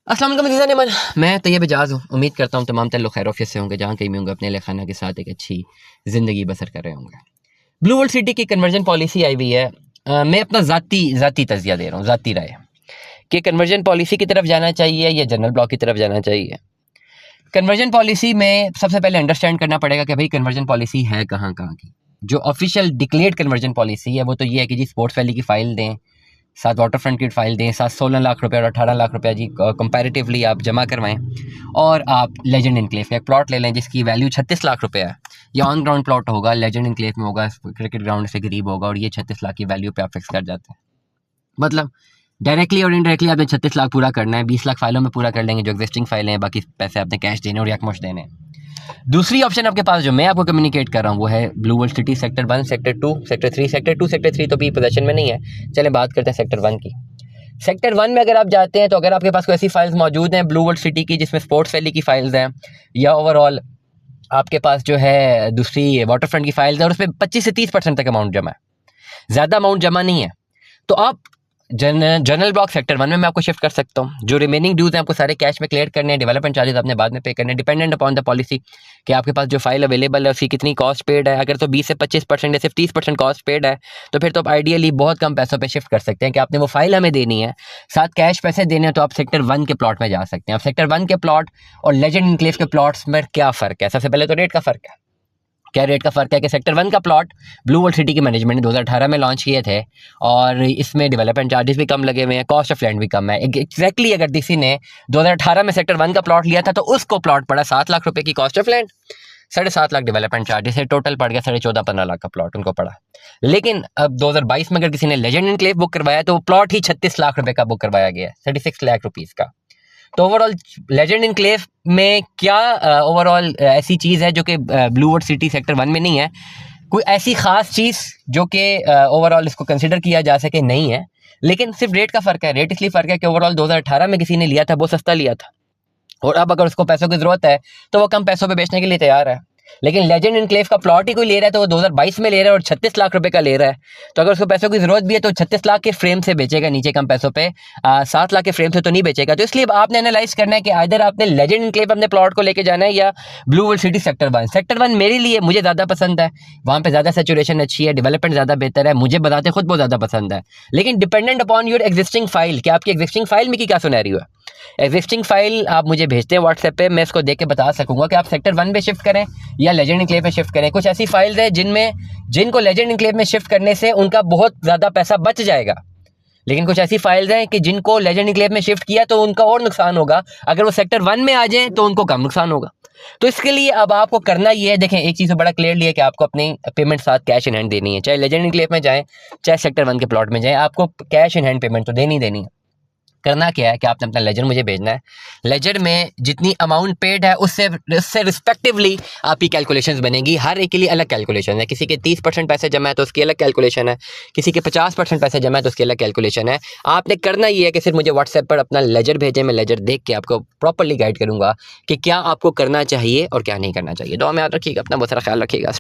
अस्सलाम वालेकुम अज़ीज़ान ईमान, मैं तैयब एजाज़ हूँ। उम्मीद करता हूँ तमाम तर लोग खैर-ओ-आफ़ियत से होंगे, जहाँ कहीं भी होंगे अपने अहल खाना के साथ एक अच्छी ज़िंदगी बसर कर रहे होंगे। ब्लू वर्ल्ड सिटी की कन्वर्जन पॉलिसी आई हुई है। मैं अपना ज़ाती तज़किया दे रहा हूँ, ज़ाती राय कि कन्वर्जन पॉलिसी की तरफ जाना चाहिए या जनरल ब्लॉक की तरफ जाना चाहिए। कन्वर्जन पॉलिसी में सबसे पहले अंडरस्टैंड करना पड़ेगा कि भाई कन्वर्जन पॉलिसी है कहाँ की। जो ऑफिशियल डिक्लेयर्ड कन्वर्जन पॉलिसी है वो तो ये है कि जी स्पोर्ट्स वैली की फ़ाइल दें, साथ वाटर फ्रंट की फाइल दें, साथ 16 लाख रुपए और 18 लाख रुपया जी कंपैरेटिवली आप जमा करवाएं और आप लेजेंड इनक्लेव का एक प्लॉट ले लें जिसकी वैल्यू 36 लाख रुपए है। ये ऑन ग्राउंड प्लॉट होगा, लेजेंड इनक्लेव में होगा, क्रिकेट ग्राउंड से करीब होगा और ये 36 लाख की वैल्यू पे आप फिक्स कर जाते हैं। मतलब डायरेक्टली और इनडायरेक्टली आपने 36 लाख पूरा करना है, 20 लाख फाइलों में पूरा कर लेंगे जो एग्जिस्टिंग फाइलें हैं, बाकी पैसे आपने कैश देने और यकमुश्त देने। दूसरी ऑप्शन आपके पास जो मैं आपको कम्युनिकेट कर रहा हूँ वो है blue world city sector 1, sector 2, sector 3। Sector 3 तो भी पोजीशन में नहीं है। चलें बात करते हैं सेक्टर 1 की। सेक्टर 1 में अगर आप जाते हैं तो अगर आपके पास कोई ऐसी फाइल्स मौजूद हैं ब्लू वर्ल्ड सिटी की जिसमें स्पोर्ट्स वैली की फाइल्स हैं या ओवरऑल आपके पास जो है दूसरी वाटर फ्रंट की फाइल्स है और उसमें 25 से 30% तक अमाउंट जमा है, ज़्यादा अमाउंट जमा नहीं है, तो आप जनरल ब्लॉक सेक्टर 1 में मैं आपको शिफ्ट कर सकता हूँ। जो रिमेनिंग ड्यूज हैं आपको सारे कैश में क्लियर करने हैं, डेवलपमेंट चार्जेस आपने बाद में पे करने हैं, डिपेंडेंट अपॉन द पॉलिसी कि आपके पास जो फाइल अवेलेबल है उसकी कितनी कॉस्ट पेड है। अगर तो 20 से 25% या सिर्फ 30% कॉस्ट पेड है तो फिर तो आप आइडियली बहुत कम पैसों पे शिफ्ट कर सकते हैं कि आपने वो फाइल हमें देनी है, साथ कैश पैसे देने हैं, तो आप सेक्टर 1 के प्लॉट में जा सकते हैं। अब सेक्टर 1 के प्लॉट और लेजेंड इनक्लेव के प्लॉट्स में क्या फ़र्क है? सबसे पहले तो रेट का फ़र्क है। क्या रेट का फ़र्क है कि सेक्टर 1 का प्लॉट ब्लू वर्ल्ड सिटी की मैनेजमेंट ने 2018 में लॉन्च किए थे और इसमें डेवलपमेंट चार्जेस भी कम लगे हुए हैं, कॉस्ट ऑफ लैंड भी कम है। एग्जैक्टली अगर किसी ने 2018 में सेक्टर 1 का प्लॉट लिया था तो उसको प्लॉट पड़ा 7 लाख रुपए की cost of land, 7.5 lakh development charges है, टोटल पड़ गया 14.5-15 लाख का प्लॉट उनको पड़ा। लेकिन अब 2022 में अगर किसी ने लेजेंड इनक्लेव बुक करवाया तो वो प्लॉट ही 36 लाख रुपए का बुक करवाया गया है, 36 लाख रुपीज़ का। तो ओवरऑल लेजेंड इनक्लेव में क्या ओवरऑल ऐसी चीज़ है जो कि ब्लू वर्ल्ड सिटी सेक्टर 1 में नहीं है? कोई ऐसी ख़ास चीज़ जो कि ओवरऑल इसको कंसिडर किया जा सके नहीं है, लेकिन सिर्फ रेट का फ़र्क है। रेट इसलिए फ़र्क है कि ओवरऑल 2018 में किसी ने लिया था वो सस्ता लिया था और अब अगर उसको पैसों की ज़रूरत है तो वो कम पैसों पे बेचने के लिए तैयार है। लेकिन लेजेंड इनक्लेव का प्लॉट ही कोई ले रहा है तो वो 2022 में ले रहा है और 36 लाख रुपए का ले रहा है, तो अगर उसको पैसों की ज़रूरत भी है तो 36 लाख के फ्रेम से बेचेगा, नीचे कम पैसों पे 7 लाख के फ्रेम से तो नहीं बेचेगा। तो इसलिए आपने एनालाइज करना है कि आइदर आपने लेजेंड इनक्लेव अपने प्लॉट को लेके जाना है या blue world city sector 1। Sector 1 मेरे लिए मुझे ज़्यादा पसंद है, वहाँ पे ज़्यादा सैचुरेशन अच्छी है, डेवलपमेंट ज़्यादा बेहतर है, मुझे बताते खुद बहुत ज़्यादा पसंद है। लेकिन dependent upon your existing file कि आपकी एग्जिस्टिंग फाइल में की क्या सिनेरियो है। एग्जिस्टिंग फाइल आप मुझे भेजते हैं व्हाट्सएप पे, मैं इसको देख के बता सकूंगा कि आप सेक्टर 1 पे शिफ्ट करें या लेजेंड इनक्लेव में शिफ्ट करें। कुछ ऐसी फाइल्स हैं जिनको लेजेंड इनक्लेव में शिफ्ट करने से उनका बहुत ज़्यादा पैसा बच जाएगा, लेकिन कुछ ऐसी फाइल्स हैं कि जिनको लेजेंड इनक्लेव में शिफ्ट किया तो उनका और नुकसान होगा, अगर वो सेक्टर 1 में आ जाए तो उनको कम नुकसान होगा। तो इसके लिए अब आपको करना ये है, देखें एक चीज़ बड़ा क्लियरली है कि आपको अपनी पेमेंट साथ कैश इन हैंड देनी है, चाहे लेजेंड इनक्लेव में जाएँ चाहे सेक्टर 1 के प्लॉट में जाएँ, आपको कैश इन हैंड पेमेंट तो देनी है। करना क्या है कि आपने अपना लेजर मुझे भेजना है, लेजर में जितनी अमाउंट पेड है उससे रिस्पेक्टिवली आपकी कैलकुलेशंस बनेगी। हर एक के लिए अलग कैलकुलेशन है, किसी के 30% पैसे जमा है तो उसकी अलग कैलकुलेशन है, किसी के 50% पैसे जमा है तो उसकी अलग कैलकुलेशन है। आपने करना ये है कि सिर्फ मुझे व्हाट्सएप पर अपना लेजर भेजें, मैं लेजर देख के आपको प्रॉपरली गाइड करूँगा कि क्या आपको करना चाहिए और क्या नहीं करना चाहिए। दुआ में याद रखिएगा, अपना बहुत सारा ख्याल रखिएगा।